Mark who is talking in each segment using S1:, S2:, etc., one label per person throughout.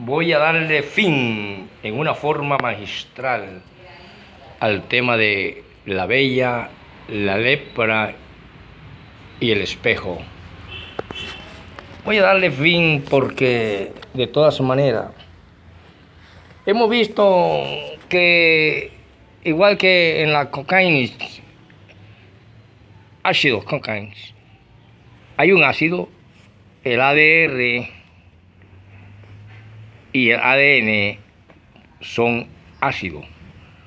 S1: voy a darle fin en una forma magistral al tema de la bella, la lepra y el espejo. Voy a darle fin porque, de todas maneras, hemos visto que, igual que en la cocaína, ácido cocaína, hay un ácido, el ADR y el ADN son ácidos.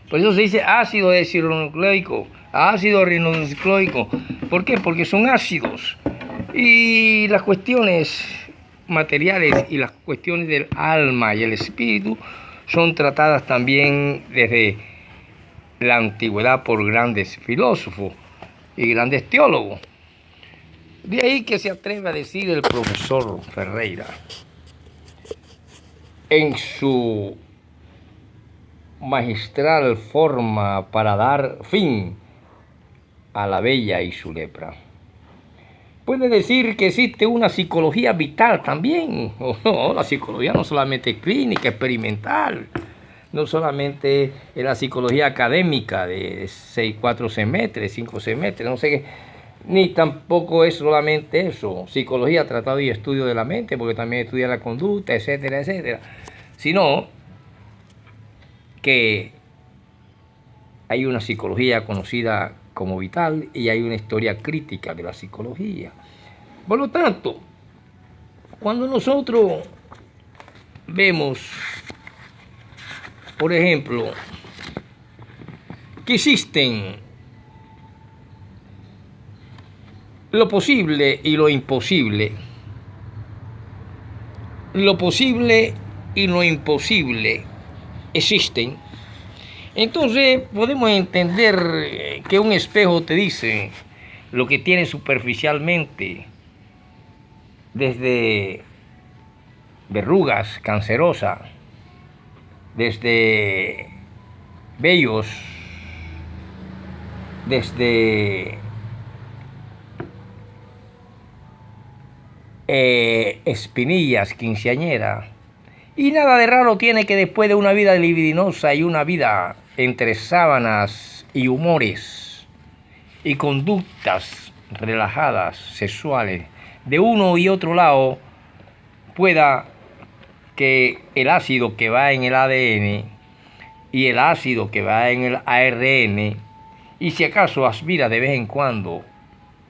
S1: Por eso se dice ácido desoxirribonucleico, ácido ribonucleico. ¿Por qué? Porque son ácidos. Y las cuestiones materiales y las cuestiones del alma y el espíritu son tratadas también desde la antigüedad por grandes filósofos y grandes teólogos. De ahí que se atreve a decir el profesor Ferreira en su magistral forma para dar fin a la bella y su lepra. Puede decir que existe una psicología vital también. La psicología no solamente clínica, experimental, no solamente es la psicología académica de 4 semestres, 5 semestres, no sé qué, ni tampoco es solamente eso, psicología, tratado y estudio de la mente, porque también estudia la conducta, etcétera, etcétera, sino que hay una psicología conocida como vital y hay una historia crítica de la psicología. Por lo tanto, cuando nosotros vemos, por ejemplo, que existen lo posible y lo imposible, lo posible y lo imposible existen, entonces podemos entender que un espejo te dice lo que tiene superficialmente, desde verrugas cancerosas, desde vellos, desde espinillas quinceañeras. Y nada de raro tiene que después de una vida libidinosa y una vida entre sábanas y humores y conductas relajadas, sexuales, de uno y otro lado, pueda que el ácido que va en el ADN y el ácido que va en el ARN, y si acaso aspira de vez en cuando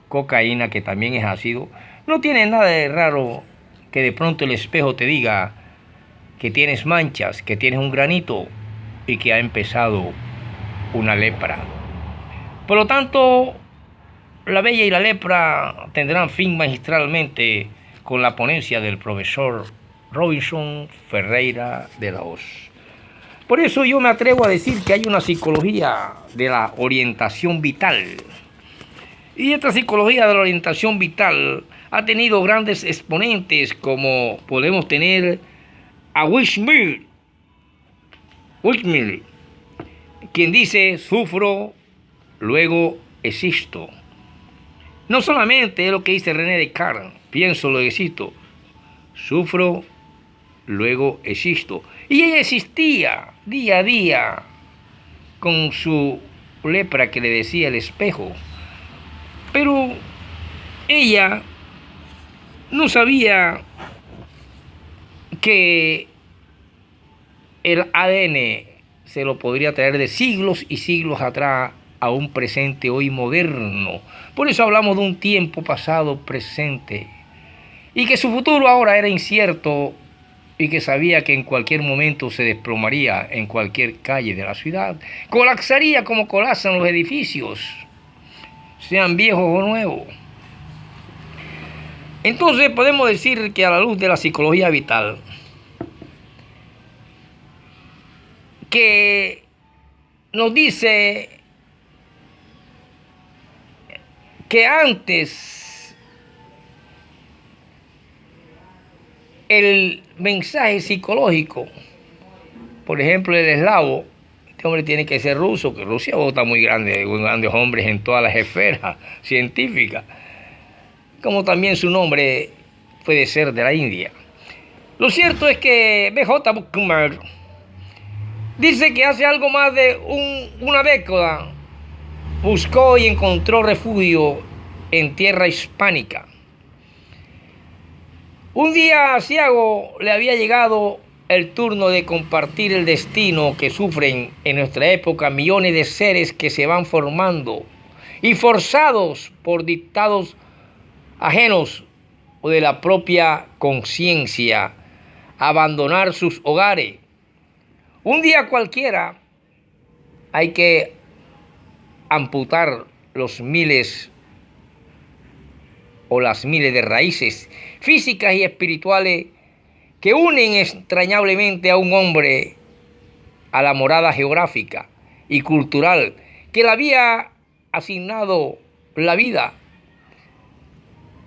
S1: cocaína, que también es ácido, no tiene nada de raro que de pronto el espejo te diga que tienes manchas, que tienes un granito y que ha empezado una lepra. Por lo tanto, la bella y la lepra tendrán fin magistralmente con la ponencia del profesor Robinson Ferreira de la Hoz. Por eso yo me atrevo a decir que hay una psicología de la orientación vital. Y esta psicología de la orientación vital ha tenido grandes exponentes, como podemos tener a Wigmore, quien dice: sufro, luego existo. No solamente es lo que dice René Descartes: pienso, luego existo. Sufro, luego existo. Y ella existía día a día con su lepra que le decía el espejo. Pero ella no sabía que el ADN se lo podría traer de siglos y siglos atrás a un presente hoy moderno. Por eso hablamos de un tiempo pasado presente, y que su futuro ahora era incierto, y que sabía que en cualquier momento se desplomaría en cualquier calle de la ciudad, colapsaría como colapsan los edificios, sean viejos o nuevos. Entonces podemos decir que a la luz de la psicología vital, que nos dice que antes el mensaje psicológico, por ejemplo el eslavo, este hombre tiene que ser ruso, que Rusia vota muy grande, muy grandes hombres en todas las esferas científicas, como también su nombre puede ser de la India. Lo cierto es que B.J. Buchmer dice que hace algo más de una década buscó y encontró refugio en tierra hispánica. Un día aciago le había llegado el turno de compartir el destino que sufren en nuestra época millones de seres que se van formando y forzados por dictados ajenos o de la propia conciencia a abandonar sus hogares. Un día cualquiera hay que amputar los miles o las miles de raíces físicas y espirituales que unen extrañablemente a un hombre a la morada geográfica y cultural que le había asignado la vida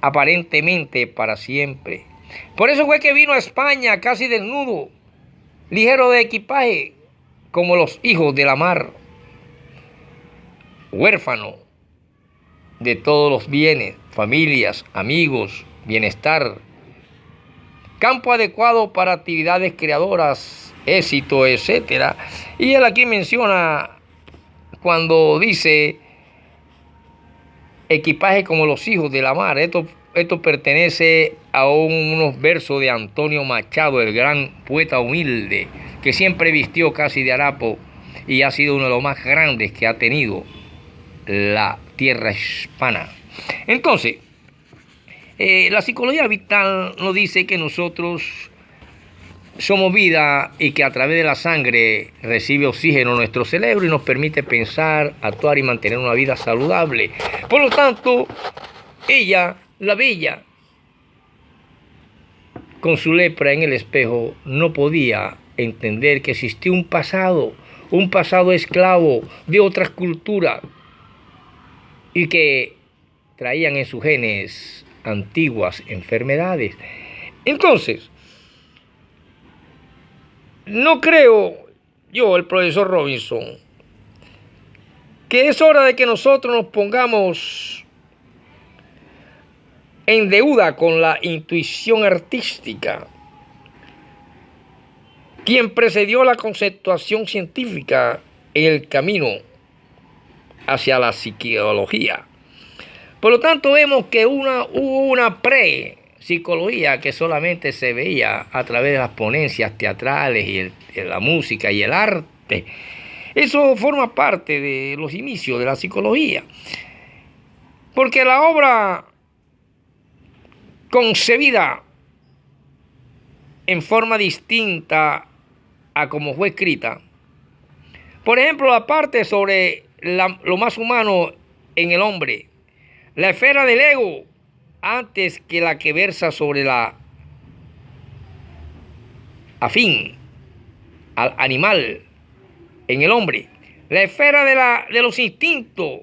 S1: aparentemente para siempre. Por eso fue que vino a España casi desnudo, ligero de equipaje, como los hijos de la mar, huérfano de todos los bienes, familias, amigos, bienestar, campo adecuado para actividades creadoras, éxito, etc. Y él aquí menciona cuando dice equipaje como los hijos de la mar. Esto pertenece a unos versos de Antonio Machado, el gran poeta humilde, que siempre vistió casi de harapo y ha sido uno de los más grandes que ha tenido la tierra hispana. Entonces, la psicología vital nos dice que nosotros somos vida y que a través de la sangre recibe oxígeno nuestro cerebro y nos permite pensar, actuar y mantener una vida saludable. Por lo tanto, ella, la bella, con su lepra en el espejo, no podía entender que existía un pasado esclavo de otras culturas y que traían en sus genes antiguas enfermedades. Entonces, no creo yo, el profesor Robinson, que es hora de que nosotros nos pongamos en deuda con la intuición artística, quien precedió la conceptuación científica en el camino hacia la psicología. Por lo tanto, vemos que hubo una pre-psicología que solamente se veía a través de las ponencias teatrales y la música y el arte. Eso forma parte de los inicios de la psicología. Porque la obra concebida en forma distinta a como fue escrita, por ejemplo, la parte sobre lo más humano en el hombre, la esfera del ego, antes que la que versa sobre la afín al animal en el hombre, la esfera de los instintos,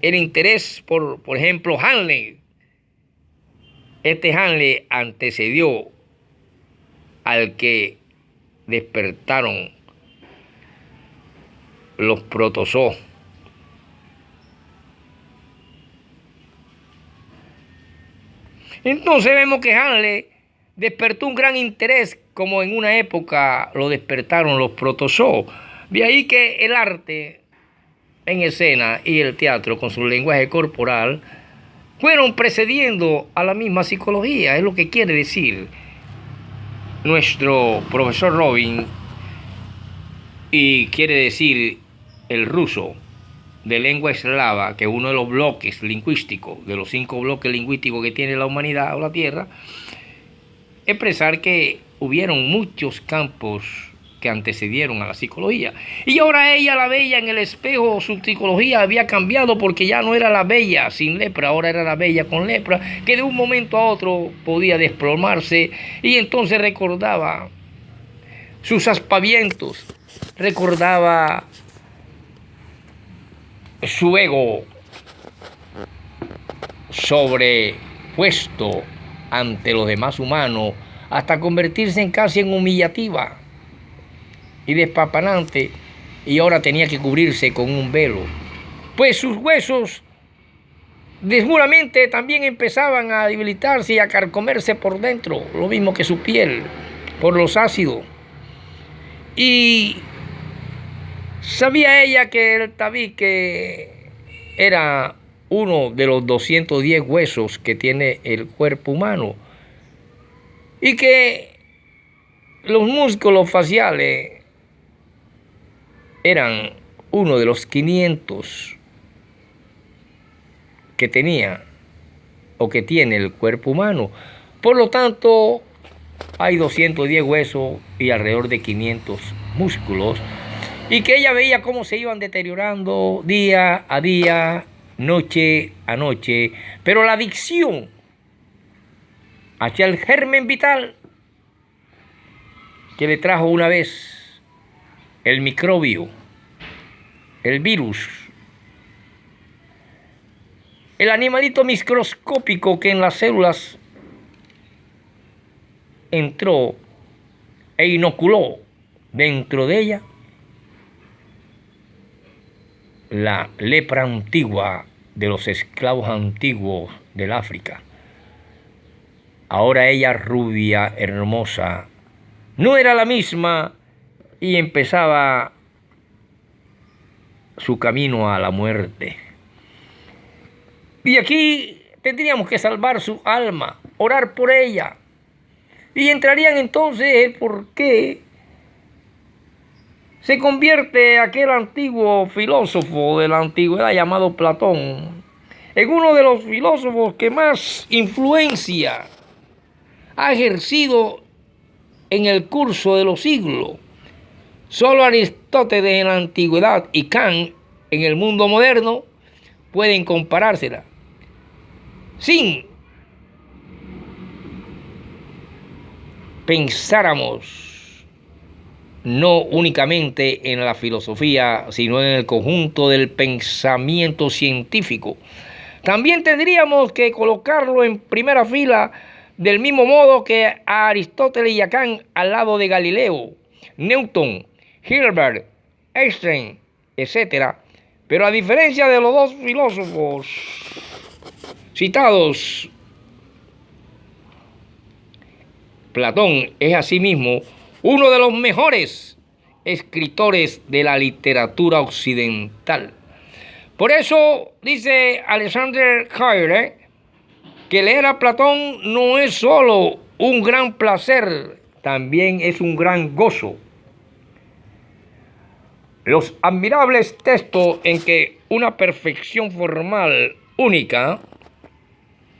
S1: el interés por ejemplo, Hamlet. Este Hamlet antecedió al que despertaron los protozoos. Entonces vemos que Hamlet despertó un gran interés, como en una época lo despertaron los protozoos. De ahí que el arte en escena y el teatro con su lenguaje corporal fueron precediendo a la misma psicología. Es lo que quiere decir nuestro profesor Robin, y quiere decir el ruso de lengua eslava, que es uno de los bloques lingüísticos, de los 5 bloques lingüísticos que tiene la humanidad o la Tierra, expresar que hubieron muchos campos que antecedieron a la psicología. Y ahora ella, la bella en el espejo, su psicología había cambiado, porque ya no era la bella sin lepra, ahora era la bella con lepra, que de un momento a otro podía desplomarse, y entonces recordaba sus aspavientos, recordaba su ego sobrepuesto ante los demás humanos, hasta convertirse en casi en humillativa y despampanante, y ahora tenía que cubrirse con un velo, pues sus huesos seguramente también empezaban a debilitarse y a carcomerse por dentro, lo mismo que su piel, por los ácidos. Y sabía ella que el tabique era uno de los 210 huesos que tiene el cuerpo humano y que los músculos faciales eran uno de los 500 que tenía o que tiene el cuerpo humano. Por lo tanto, hay 210 huesos y alrededor de 500 músculos, y que ella veía cómo se iban deteriorando día a día, noche a noche, pero la adicción hacia el germen vital que le trajo una vez el microbio, el virus, el animalito microscópico que en las células entró e inoculó dentro de ella la lepra antigua de los esclavos antiguos del África. Ahora ella, rubia, hermosa, no era la misma y empezaba su camino a la muerte. Y aquí tendríamos que salvar su alma, orar por ella. Y entrarían entonces el por qué se convierte aquel antiguo filósofo de la antigüedad llamado Platón en uno de los filósofos que más influencia ha ejercido en el curso de los siglos. Solo Aristóteles en la antigüedad y Kant en el mundo moderno pueden comparársela. Sin pensáramos no únicamente en la filosofía, sino en el conjunto del pensamiento científico. También tendríamos que colocarlo en primera fila, del mismo modo que a Aristóteles y a Kant al lado de Galileo, Newton, Hilbert, Einstein, etc. Pero a diferencia de los dos filósofos citados, Platón es asimismo uno de los mejores escritores de la literatura occidental. Por eso dice Alexander Caire que leer a Platón no es solo un gran placer, también es un gran gozo. Los admirables textos en que una perfección formal única,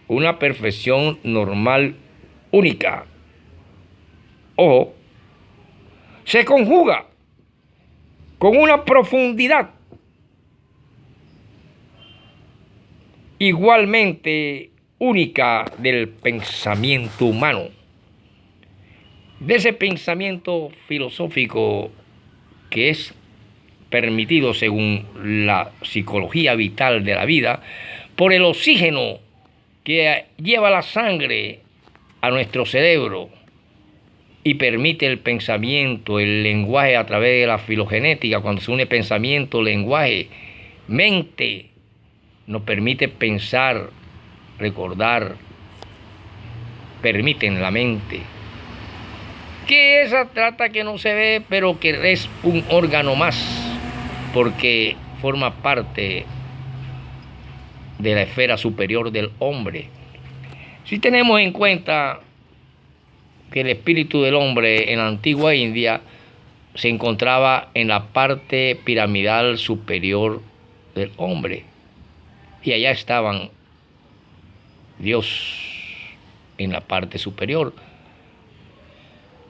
S1: una perfección normal única, ojo, se conjuga con una profundidad igualmente única del pensamiento humano, de ese pensamiento filosófico que es permitido según la psicología vital de la vida por el oxígeno que lleva la sangre a nuestro cerebro y permite el pensamiento, el lenguaje a través de la filogenética. Cuando se une pensamiento, lenguaje, mente, nos permite pensar, recordar, permiten la mente. Que esa trata que no se ve, pero que es un órgano más, porque forma parte de la esfera superior del hombre. Si tenemos en cuenta que el espíritu del hombre en la antigua India se encontraba en la parte piramidal superior del hombre, y allá estaban Dios en la parte superior.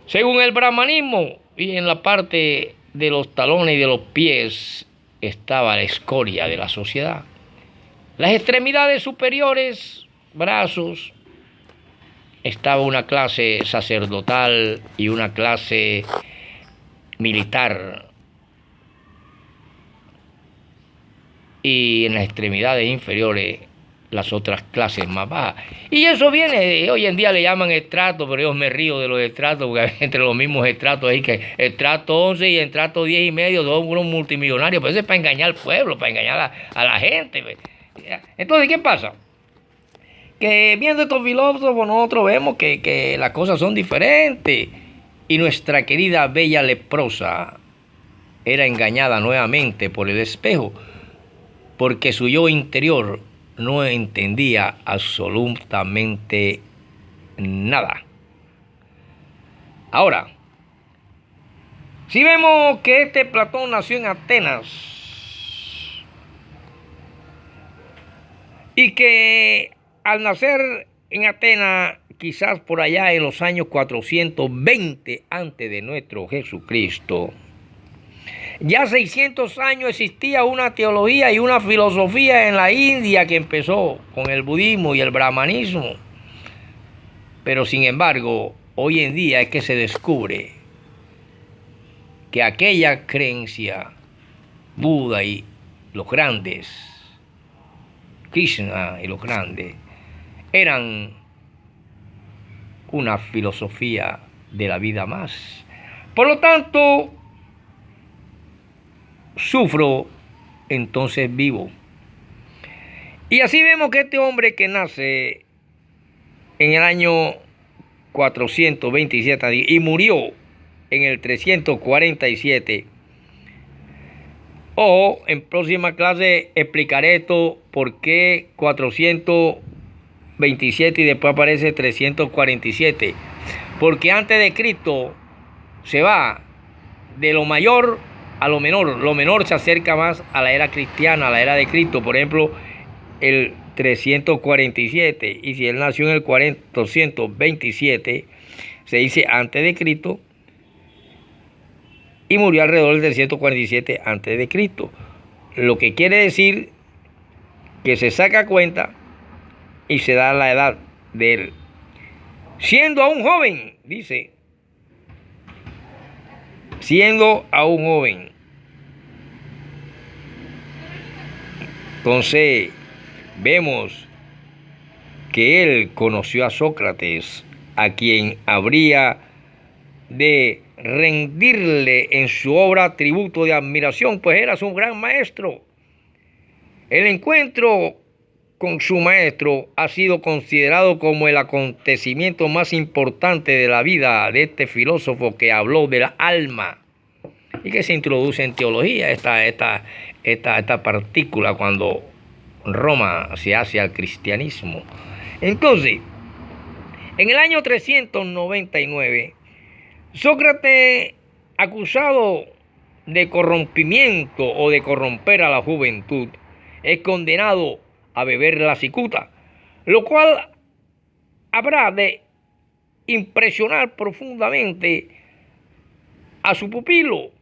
S1: Según el brahmanismo, y en la parte de los talones y de los pies estaba la escoria de la sociedad. Las extremidades superiores, brazos, estaba una clase sacerdotal y una clase militar. Y en las extremidades inferiores, las otras clases más bajas. Y eso viene, hoy en día le llaman estrato, pero yo me río de los estratos, porque entre los mismos estratos hay que estrato 11 y estrato 10 y medio son unos multimillonarios, pero eso es para engañar al pueblo, para engañar a la gente. Entonces, ¿qué pasa? que viendo estos filósofos nosotros vemos que las cosas son diferentes. Y nuestra querida bella leprosa era engañada nuevamente por el espejo, porque su yo interior no entendía absolutamente nada. Ahora, si vemos que este Platón nació en Atenas y que al nacer en Atenas, quizás por allá en los años 420 antes de nuestro Jesucristo, ya 600 años existía una teología y una filosofía en la India que empezó con el budismo y el brahmanismo. Pero sin embargo, hoy en día es que se descubre que aquella creencia, Buda y los grandes, Krishna y los grandes, eran una filosofía de la vida más. Por lo tanto, sufro, entonces vivo. Y así vemos que este hombre que nace en el año 427 y murió en el 347. O en próxima clase explicaré esto, por qué 427 y después aparece 347. Porque antes de Cristo se va de lo mayor a lo menor. Lo menor se acerca más a la era cristiana, a la era de Cristo. Por ejemplo, el 347. Y si él nació en el 427, se dice antes de Cristo. Y murió alrededor del 347 antes de Cristo. Lo que quiere decir que se saca cuenta y se da la edad de él. Siendo aún joven, dice. Siendo aún joven. Entonces, vemos que él conoció a Sócrates, a quien habría de rendirle en su obra tributo de admiración, pues era su gran maestro. El encuentro con su maestro ha sido considerado como el acontecimiento más importante de la vida de este filósofo que habló de la alma y que se introduce en teología esta partícula cuando Roma se hace al cristianismo. Entonces, en el año 399, Sócrates, acusado de corrompimiento o de corromper a la juventud, es condenado a beber la cicuta, lo cual habrá de impresionar profundamente a su pupilo,